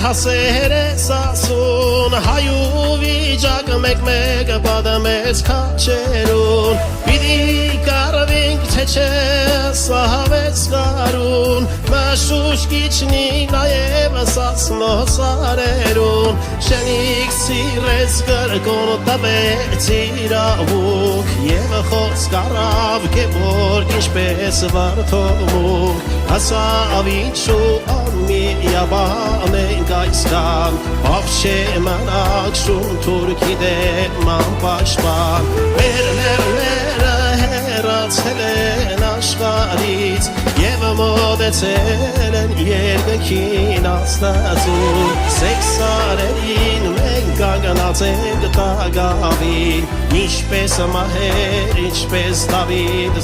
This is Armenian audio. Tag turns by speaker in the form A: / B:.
A: հասեր ես ասուն հայու վիճակ մեկ բադամեց քաչերուն Պիտի կարվինք թե չէ սահավեց կարուն Մաշուշ կիչնի նաև սասնոսարերուն Շենիք սիրեց գրկոն տվեց իրավուկ Եվ խոսք առավ կեվոր ինչպես վարդոմուկ Հասավ ինչու ամիաբան ենք այսքան Բավշե մնակ շում թուրքի դեման պաշպան Մեր ներները հեռացել են աշխարից Եվ մոտեցել են երկնքին աստծուն Սեքսարերին մենք կանգնած ենք տագավին Ինչպես մահեր, ինչպես Դավիթ